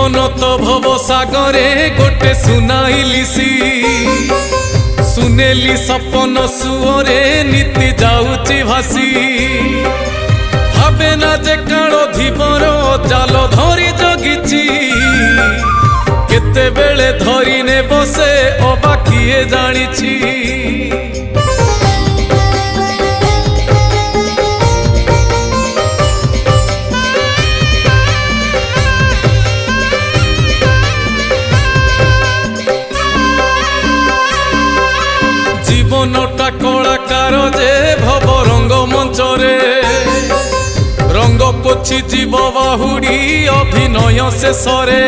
জীবন তো ভব সাগরে গোটে সুনাইলিসি শুনেলি সপন সুরে নীতি যাউচি ভাসি ভাবে না যে কাল ধীবর জাল ধরি জগিছি কেতেবেলে ধরি নে বসে অবা কিয়ে জানিছি জীবনটা কলাকার যে ভব রঙ্গ মঞ্চরে রঙ্গ পছি জীব বাহুড়ি অভিনয় শেষরে।